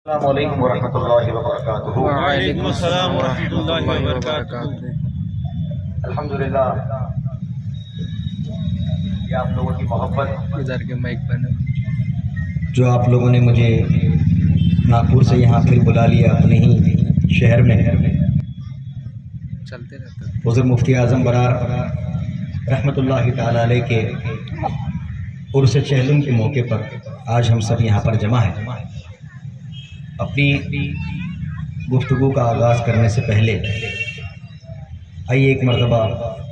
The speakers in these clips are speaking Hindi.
अस्सलामुअलैकुम वरहमतुल्लाहि वबरकातुहू। वालेकुम अस्सलाम वरहमतुल्लाहि वबरकातुहू। अल्हम्दुलिल्लाह, ये आप लोगों की मोहब्बत, इधर के माइक बने जो आप लोगों ने मुझे नागपुर से यहाँ फिर बुला लिया अपने ही शहर में। चलते रहते हुज़ूर मुफ्ती आज़म बरार रहमतुल्लाहि ताला अलैह के उर्स चहलुम के मौके पर आज हम सब यहाँ पर जमा है। अपनी गुफ्तगू का आगाज़ करने से पहले आइए एक मरतबा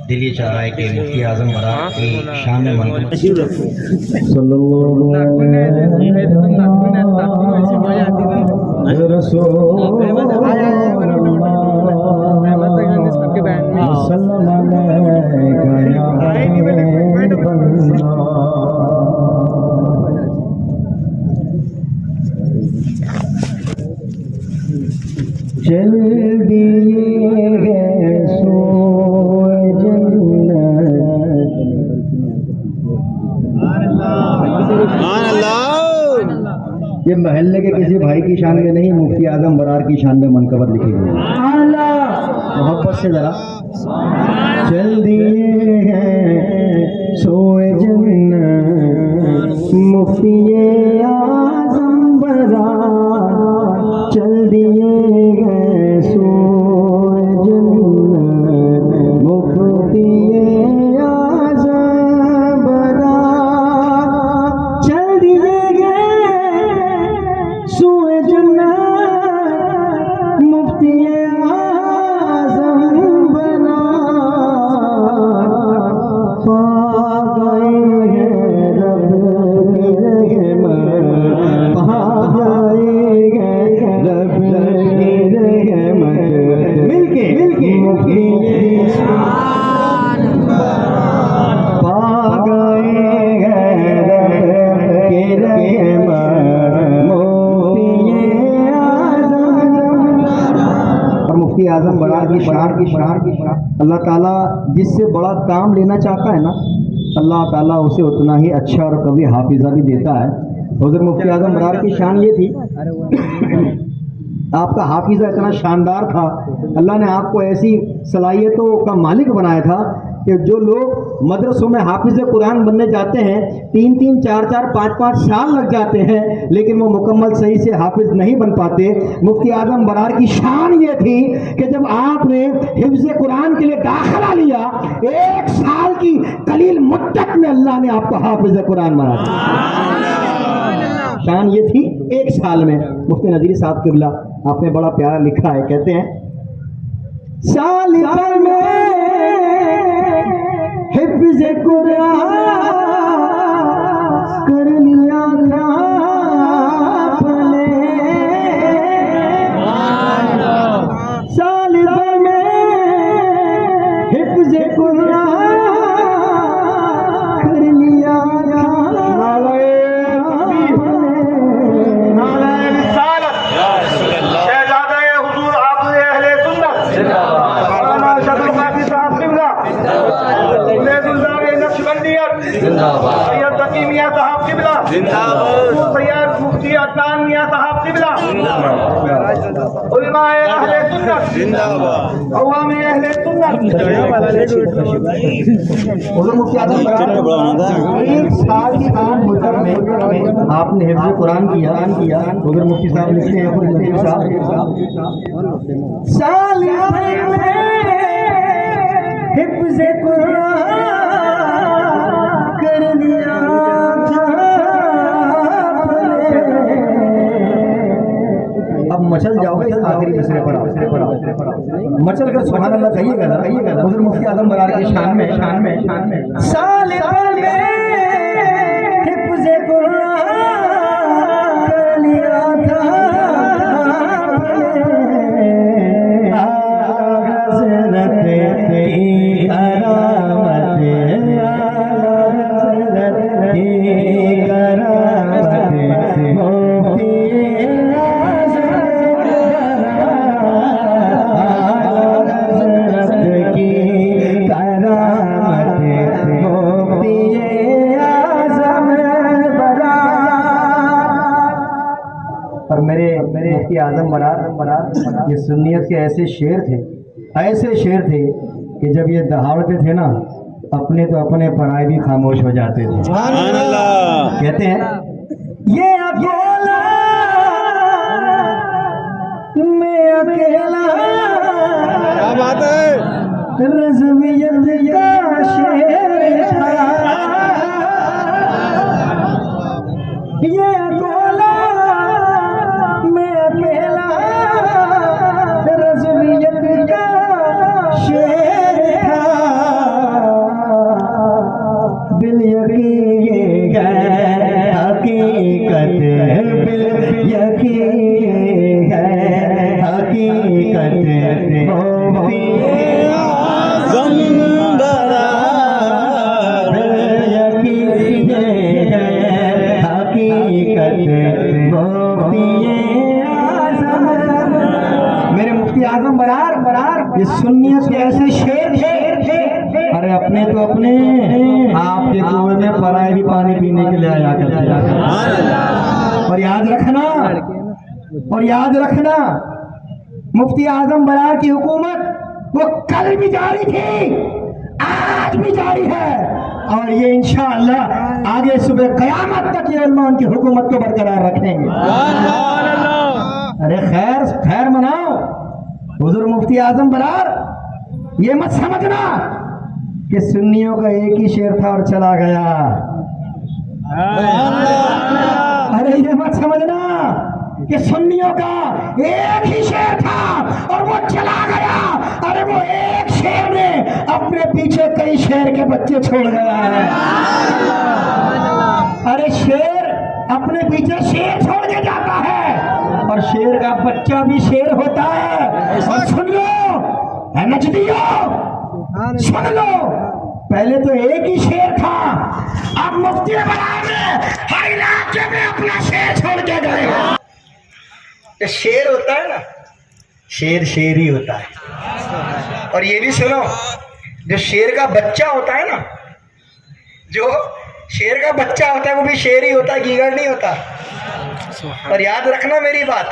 दिल ये चाह रहा है कि मुफ्ती आज़म बरार की शान में मन चल दिए गए सोए ये महल्ले के किसी भाई की शान में नहीं, मुफ्ती आज़म बरार की शान में मनकबत लिखी हुई है। मोहब्बत से जरा चल दिए हैं सोए जन्नत मुफ्ती आज़म बरार, चल दिए गए सोए जन्नत मुफ्ती आज़म बरार, चल दिए सोए जन्नत मुफ्ती आज़म बरार, पा गए हैं रब की रहमत, पा गए हैं रब की रहमत, मिलके मुफ्ती पा गए हैं रब की रहमत, मुफ्ती आज़म बरार की शान। अल्लाह ताला जिससे बड़ा काम लेना चाहता है ना, अल्लाह ताला उसे उतना ही अच्छा और कभी हाफिजा भी देता है। हुज़ूर मुफ्ती आज़म बरार की शान ये थी, आपका हाफिजा इतना शानदार था, अल्लाह ने आपको ऐसी सलाहियतों का मालिक बनाया था कि जो लोग मदरसों में हाफिज कुरान बनने जाते हैं 3-3, 4-4, 5-5 साल लग जाते हैं, लेकिन वो मुकम्मल सही से हाफिज नहीं बन पाते। मुफ्ती आज़म बरार की शान ये थी कि जब आपने हिफ्ज़ कुरान के लिए दाखिला लिया, 1 साल की कलील मुद्दत में अल्लाह ने आपको हाफिज कुरान बना दिया। शान ये थी 1 साल में। मुफ्ती नज़ीरी साहब क़िबला आपने बड़ा प्यारा लिखा है, कहते हैं साल भर में हिफ्ज़ कुरान कर लिया था आपने, साल भर में हिफ्ज़ कुरान कर लिया था सैयद तकी मियां साहब क़िबला जिंदाबाद, सैयद मुफ्ती अदनान मियां साहब क़िबला जिंदाबाद, उलमाए अहले सुन्नत जिंदाबाद, अवामी अहले सुन्नत। हुज़ूर मुफ्ती आज़म बरार 1 साल की करीब मुद्दत में आपने हिफ्ज़ कुरान किया। हुज़ूर मुफ्ती साहब लिखते हैं, साल भर में हिफ्ज़ कुरान कर लिया था। अब मचल जाओगे इस आखिरी मिसरे पर, मचल कर सुभान अल्लाह कहिएगा ना। हुज़ूर मुफ्ती आज़म बरार की शान में साल भर में हिफ्ज़ कुरान कर लिया था, करामत मुफ्ती आजम बरार ये सुन्नियत के ऐसे शेर थे कि जब ये दहाड़ते थे ना, अपने तो अपने पराए भी खामोश हो जाते थे। कहते हैं ये अकेला मैं अकेला, क्या बात है। रज़्वियत का शेर था, ये अकेला मैं अकेला, रज़्वियत का शेर था, बिल यकीन है हकीकत, बिल यकीन है हकीकत, मुफ्ती आज़म बरार, यकीन है हकीकत, मुफ्ती आज़म। मेरे मुफ्ती आज़म बरार ये सुन्नियत के ऐसे शेर थे, अरे अपने तो अपने आपके कुएं में पराए भी पानी पीने के लिए आया करते। और याद रखना मुफ्ती आजम बरार की हुकूमत वो कल भी जारी थी, आज भी जारी है, और ये इंशाअल्लाह आगे सुबह कयामत तक ये उलमा उनकी हुकूमत को बरकरार रखेंगे। अरे खैर मनाओ। हुजूर मुफ्ती आजम बरार ये मत समझना कि सुन्नियों का एक ही शेर था और चला गया। अरे ये मत समझना कि सुन्नियों का एक ही शेर था और वो चला गया। अरे वो एक शेर ने अपने पीछे कई शेर के बच्चे छोड़ गया है। अरे शेर अपने पीछे शेर छोड़ के जाता है और शेर का बच्चा भी शेर होता है। और सुन लो है नजदियों, सुन लो, पहले तो एक ही शेर था, अब मुफ्ती बरार ने हर इलाके में अपना शेर छोड़ के गए। ये शेर होता है ना, शेर ही होता है। और ये भी सुनो, जो शेर का बच्चा होता है ना, जो शेर का बच्चा होता है वो भी शेर ही होता है, गीगर नहीं होता। और याद रखना मेरी बात,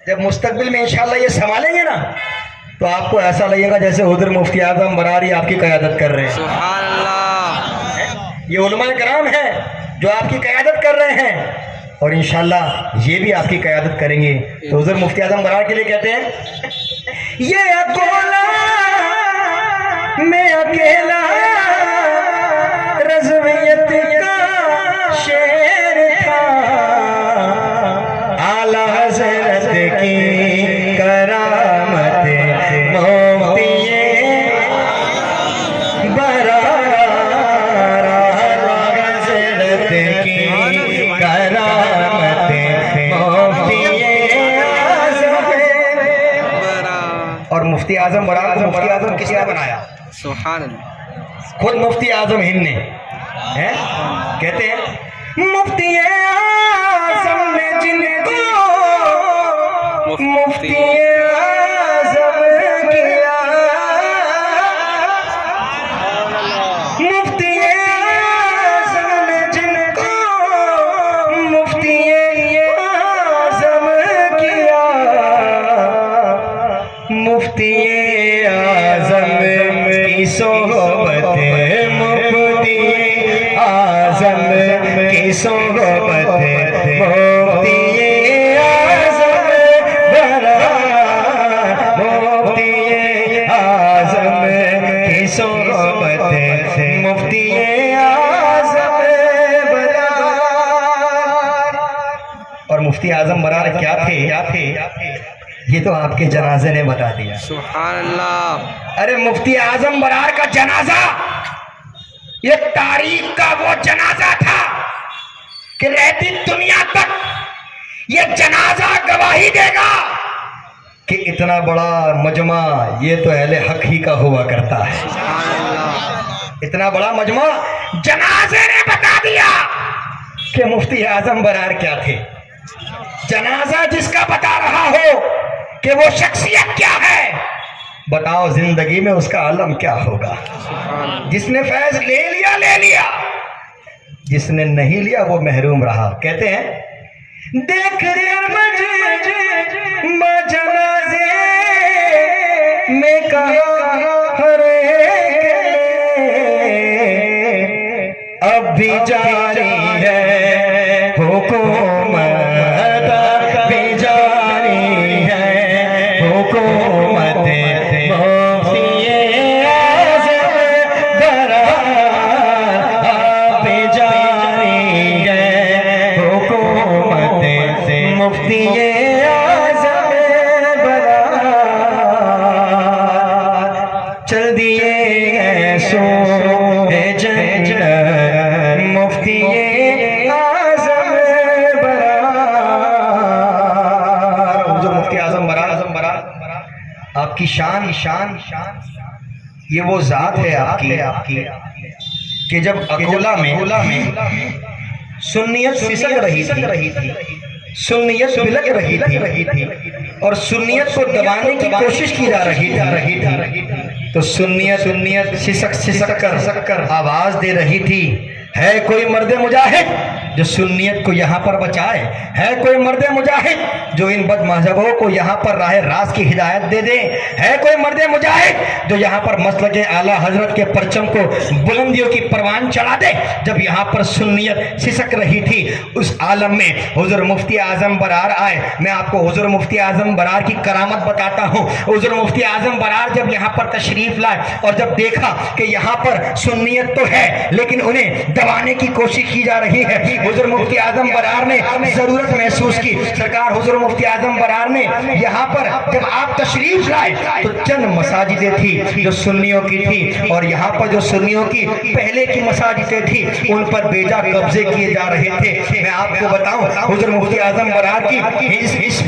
जब मुस्तकबिल में इंशाल्लाह ये संभालेंगे ना, तो आपको ऐसा लगेगा जैसे हुजूर मुफ्ती आजम बरारी आपकी क़यादत कर रहे हैं। सुभान अल्लाह। ये उलमा कराम हैं जो आपकी क़यादत कर रहे हैं और इंशाल्लाह ये भी आपकी क़यादत करेंगे। तो हुजूर मुफ्ती आजम बरार के लिए कहते हैं ये अकेला मैं अकेला, रज़्वियत का शेर था, आला हज़रत की करामत, मुफ्ती बरार, हज़रत की करामत, मुफ्ती आज़म। और मुफ्ती आजम बरार को मुफ्ती आजम किसने बनाया? सुभान अल्लाह। खुद मुफ्ती आजम हिंद ने है, कहते हैं मुफ्ती आजम ने जिनको मुफ्ती आजम किया, मुफ्ती आजम ने जिनको मुफ्ती आजम किया, मुफ्ती आजम की सोहबत, मुफ्ती आजम की सोहबत, मुफ्ती आजम बरार, मुफ्ती आजम की सोहबत, मुफ्ती आजम बरार। और मुफ्ती आजम बरार क्या थे ये तो आपके जनाजे ने बता दिया। सुभान अल्लाह। अरे मुफ्ती आजम बरार का जनाजा ये तारीख का वो जनाजा था कि रहती दुनिया तक ये जनाजा गवाही देगा कि इतना बड़ा मजमा ये तो अहले हक ही का हुआ करता है। सुभान अल्लाह। इतना बड़ा मजमा जनाजे ने बता दिया कि मुफ्ती आजम बरार क्या थे। जनाजा जिसका बता रहा हो कि वो शख्सियत क्या है, बताओ जिंदगी में उसका आलम क्या होगा। जिसने फैज ले लिया, जिसने नहीं लिया वो महरूम रहा। कहते हैं देख रे मुझे जनाजे में कहा हरे अब भी जारी है हुकूमत, भी जारी है हुकूमत मुफ्तिये आज़म बरार, अब भी जारी है हुकूमत मुफ्तिये आज़म बरार। चल दिए हैं सो मुफ्तिये आज़म बरार। हुज़ूर मुफ्ती आज़म बरार, आपकी शान ये वो जात है आपकी कि जब अकोला में सुन्नियत सिसक रही थी, सुन्नियत बिलक रही थी और सुन्नियत को दबाने की कोशिश की जा रही थी, तो सुन्नियत सिसक कर आवाज दे रही थी, है कोई मर्द मुजाहिद जो सुन्नियत को यहाँ पर बचाए, है कोई मर्द मुजाहिद जो इन बद मजहबों को यहाँ पर राह रास की हिदायत दे दे, है कोई मर्द मुजाहिद जो यहाँ पर मसलक आला हजरत के परचम को बुलंदियों की परवान चढ़ा दे। जब यहाँ पर सुन्नियत सिसक रही थी उस आलम में हुज़ूर मुफ्ती आज़म बरार आए। मैं आपको हुज़ूर मुफ्ती आज़म बरार की करामत बताता हूँ। हुज़ूर मुफ्ती आज़म बरार जब यहाँ पर तशरीफ लाए और जब देखा कि यहाँ पर सुन्नियत तो है लेकिन उन्हें दबाने की कोशिश की जा रही है, हुज़ूर मुफ्ती आज़म बरार ने जरूरत महसूस की। सरकार हुज़ूर मुफ्ती आज़म बरार ने यहाँ पर जब आप तशरीफ लाए तो चंद मसाजिदें थी जो सुन्नियों की थी और यहाँ पर जो सुन्नियों की पहले की मसाजिदें थी उन पर बेजा कब्जे किए जा रहे थे। मैं आपको बताऊं हुज़ूर मुफ्ती आज़म बरार की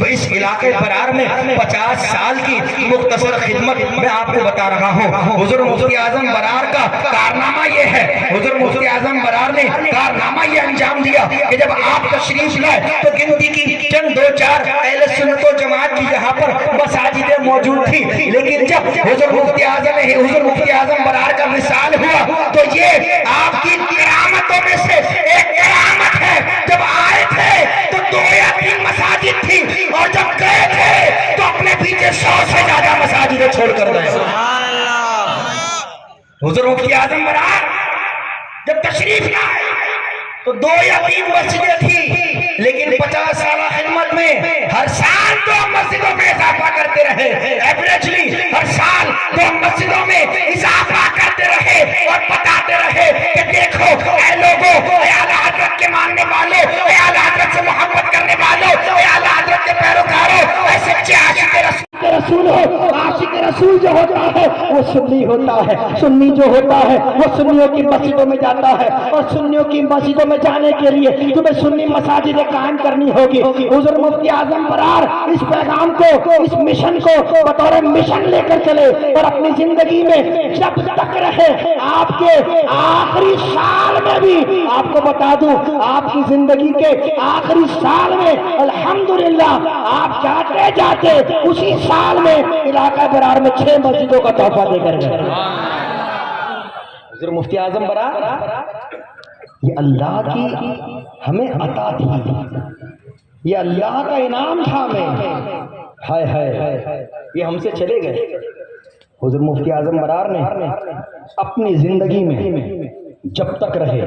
इस इलाके बरार में 50 साल की मुख्तसर खिदमत मैं आपको बता रहा हूँ। हुज़ूर मुफ्ती आज़म बरार का कारनामा यह है, हुज़ूर मुफ्ती आज़म बरार ने कारनामा यह अंजाम दिया कि जब आप तशरीफ लाए तो गिनती की चंद 2-4 अहले सुन्नत व जमात की यहाँ पर मसाजिदें मौजूद थी, लेकिन जब हुज़ूर मुफ्ती आज़म बरार का विसाल हुआ तो ये आपकी करामतों में से एक करामत है। जब आए थे तो 2 या 3 मसाजिद थी और जब गए थे तो अपने पीछे 100 से ज्यादा मसाजिदें छोड़कर गए। हुज़ूर मुफ्ती आज़म बरार जब तशरीफ लाए तो 2 या 3 मस्जिदें थी, लेकिन 50 साल खिदमत में हर साल 2 मस्जिदों में इजाफा करते रहे। एवरेजली हर साल 2 मस्जिदों में इजाफा करते रहे और बताते रहे कि देखो ऐ लोगों, ऐ आला हज़रत के मानने वालों, ऐ आला हज़रत से मोहब्बत करने वालों, ऐ आला हज़रत के पैरोकारों, ऐ सच्चे आशिक रसूल हो। आशिक रसूल जो होता है वो सुन्नी होता है, सुन्नी जो होता है वो सुन्नियों की मस्जिदों में जाता है और सुन्नियों की मस्जिदों में जाने के लिए तुम्हें सुन्नी मसाजिदें कायम करनी होगी। हुज़ूर मुफ्ती आज़म बरार इस पैगाम को, इस मिशन को बतौर मिशन लेकर चले और अपनी जिंदगी में जब तक रहे, आपके आखिरी साल में भी आपको बता दूं, आपकी जिंदगी के आखिरी साल में अल्हम्दुलिल्लाह आप जाते जाते उसी साल में इलाका बरार में 6 मस्जिदों का तोहफा देकर गए। हुज़ूर मुफ्ती आज़म बरार ये अल्लाह की हमें अता थी, ये अल्लाह का इनाम था हमें। हाय हाय ये हमसे चले गए। हुज़ूर मुफ्ती आज़म बरार ने अपनी जिंदगी में जब तक रहे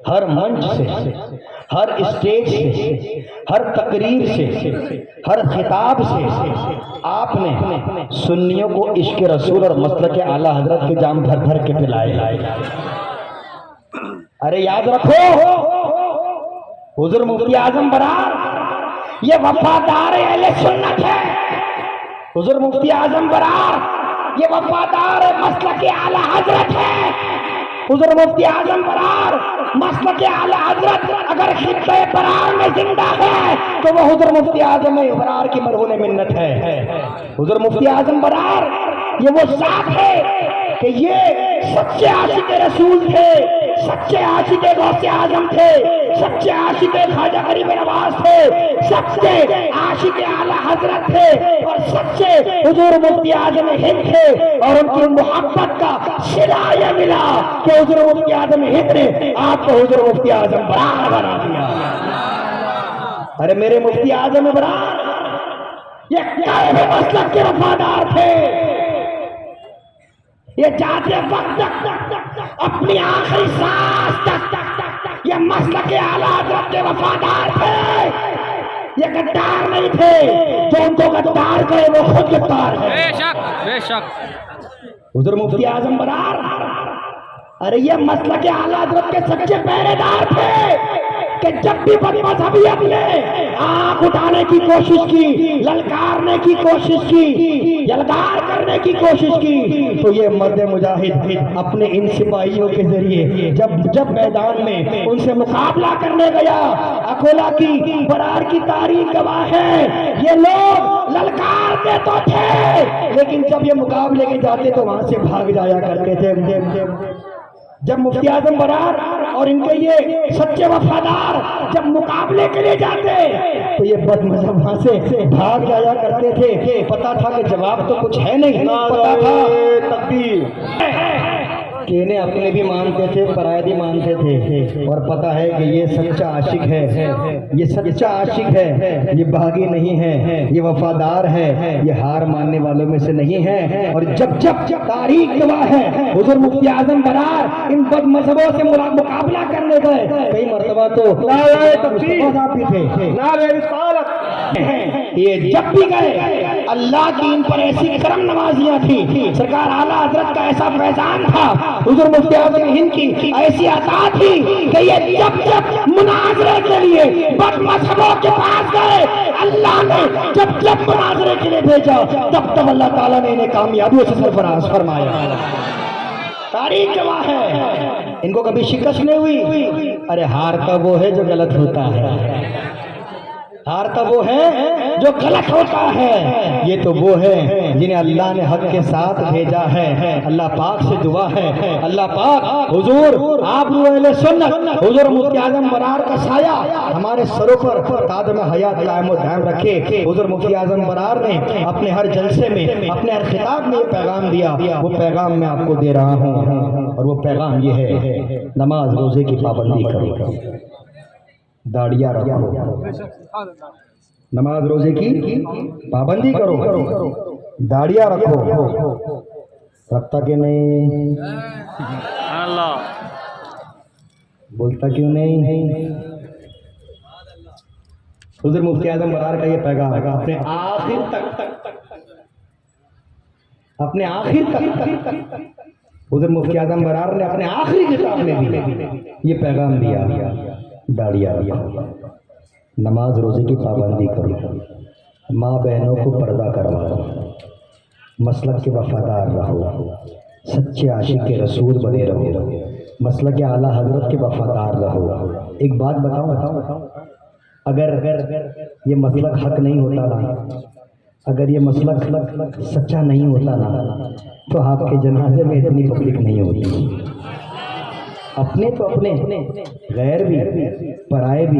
हर मंच से, हर स्टेज से, हर तकरीर से, हर खिताब से आपने सुन्नियों को इश्क रसूल और मसलक आला हजरत के जाम भर भर के पिलाए। अरे याद रखो हुज़ूर मुफ्ती आज़म बरार ये वफादार अहले सुन्नत है। हुज़ूर मुफ्ती आज़म बरार ये वफादार मसलक आला हजरत है। हुज़ूर मुफ्ती आज़म बरार मसलक आला हजरत अगर खित्ते बरार में जिंदा है तो वो हुज़ूर मुफ्ती आज़म बरार की मरहून मिन्नत है। हुज़ूर मुफ्ती आज़म बरार ये वो साथ है कि ये सच्चे आशिक रसूल थे, सच्चे आशिक गौसे आजम थे, सच्चे आशिक ख्वाजा गरीब नवाज थे, सच्चे आशिक आला हजरत थे और सच्चे हुजूर मुफ्ती आजम हिंद थे। और उनकी मोहब्बत का सिला यह मिला कि हुजूर मुफ्ती आजम हिंद ने आपको हुजूर मुफ्ती आजम बरार बना दिया। अरे मेरे मुफ्ती आजम इमरान ये कायम मसलक के वफादार थे। ये जाते वक्त अपनी आखिरी सांस तक ये मसलक के आला हज़रत के वफादार थे। ये गद्दार नहीं थे, जो उनको गद्दार कहे वो खुद गद्दार है। बेशक बेशक। हुज़ूर मुफ्ती आजम बरार, अरे ये मसलक के आला हज़रत के सच्चे पहरेदार थे कि जब भी बदमज़हबियत ने आंख उठाने की कोशिश की, ललकारने की कोशिश की, यलगार करने की कोशिश की, तो ये मर्द मुजाहिद अपने इन सिपाहियों के जरिए जब मैदान में उनसे मुकाबला करने गया, अकोला की बरार की तारीख गवाह है, ये लोग ललकारते तो थे लेकिन जब ये मुकाबले के जाते तो वहां से भाग जाया करते थे। जब मुफ्ती आजम बरार और इनके ये सच्चे वफादार जब मुकाबले के लिए जाते तो ये बदमज़हब वहां से भाग जाया करते थे। पता था कि जवाब तो कुछ है नहीं, पता था तकबीर कि इन्हें अपने भी मानते थे, पराये भी मानते थे, और पता है कि ये सच्चा आशिक है, ये सच्चा आशिक है, ये बागी नहीं है, ये वफादार है, ये हार मानने वालों में से नहीं है। और जब तारीख गवाह है हुज़ूर मुफ्ती आजम बरार इन बदमज़हबों से मुकाबला करने गए, कई मरतबा तो ये जब भी गए अल्लाह की इन पर ऐसी करम नवाजियां थी, सरकार आला हज़रत का ऐसा फैजान था, हुज़ूर मुफ्ती आज़म हिंद की ऐसी अता थी कि ये जब मुनाजरे के लिए बदमज़हबों के पास गए, अल्लाह ने जब मुनाजरे के लिए भेजा तब अल्लाह ताला ने इन्हें कामयाबियों से सरफराज फरमाया। तारीख गवाह है, इनको कभी शिकस्त नहीं हुई। अरे हारता वो है जो गलत होता है, हारता वो है जो गलत होता है। ये तो वो है जिन्हें अल्लाह ने हक के साथ भेजा है। अल्लाह पाक से दुआ है, अल्लाह पाक हुजूर आप अहले सुन्नत हुजूर मुफ्ती आजम बरार का साया हमारे सरों पर तादम हयात कायम और दायम रखे। हुजूर मुफ्ती आजम बरार ने अपने हर जलसे में, अपने हर खिताब में ये पैगाम दिया, वो पैगाम मैं आपको दे रहा हूँ, और वो पैगाम ये है, नमाज रोजे की पाबंदी करो, दाढ़ियाँ रखो, नमाज रोजे की पाबंदी करो, दाढ़ियाँ रखो। रखता क्यों नहीं? अल्लाह बोलता क्यों नहीं? हुज़ूर मुफ्ती आज़म बरार का ये पैगाम अपने आखिर तक हुज़ूर मुफ्ती आज़म बरार ने अपने आखिरी किताब में भी ये पैगाम दिया, दाढ़ियाँ रखो, नमाज रोजे की पाबंदी करो, माँ बहनों को पर्दा करवाओ, मसलक के वफादार रहो, सच्चे आशिक के रसूल बने रहो, मसलक के आला हज़रत के वफादार रहो। एक बात बताऊं, अगर ये मसलक हक नहीं होता ना, अगर ये मसलक सच्चा नहीं होता ना, तो आपके जनाजे में इतनी पब्लिक नहीं होती। अपने तो अपने, गैर भी, पराए भी,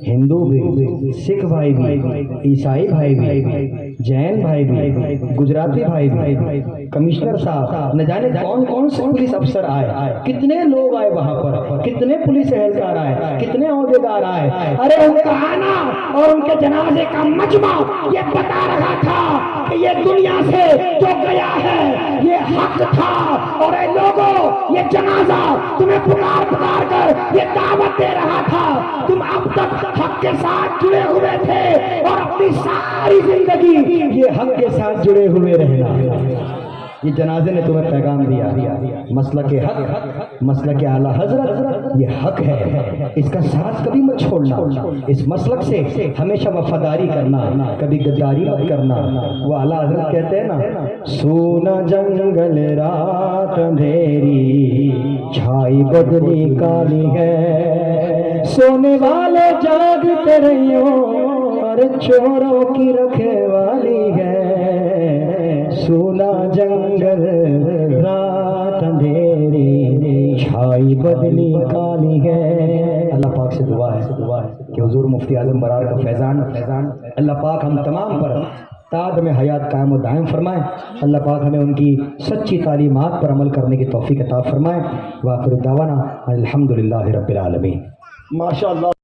हिंदू भी, सिख भाई भी, ईसाई भाई भी, जैन भाई भी, गुजराती भाई भी, कमिश्नर साहब, न जाने कौन से पुलिस अफसर आए, कितने लोग आए वहां पर, कितने पुलिस एहलकार आए, कितने ओहदेदार आए। अरे उनका आना और उनके जनाजे का मजमा ये बता रहा था कि ये दुनिया से जो गया है ये हक था, और ऐ लोगों ये जनाजा तुम्हें पुकार कर ये दावत दे रहा था, तुम अब तक हक के साथ जुड़े हुए थे और अपनी सारी जिंदगी ये हक के साथ जुड़े हुए रहना। ये जनाजे ने तुम्हें पैगाम दिया, मसला के हक, मसला के आला हजरत ये हक है, इसका साथ कभी मत छोड़ना, इस मसलक से हमेशा वफादारी करना, कभी गद्दारी मत करना। वो आला हजरत कहते हैं ना, सोना जंगल रात अंधेरी छाई बदली काली है, सोने वाले जागते रहियो और चोरों की रखवाली है, सोना जंगल रात अंधेरी छाई बदली काली है। अल्लाह पाक से दुआ है कि हुजूर मुफ्ती आज़म बरार का फैज़ान अल्लाह पाक हम तमाम पर ताद में हयात कायम और दायम फरमाए। अल्लाह पाक हमें उनकी सच्ची तालीमात पर अमल करने की तौफीक अता फरमाए। वाखिर दावाना अल्हम्दुलिल्लाहि रब्बिल आलमीन। माशाअल्लाह।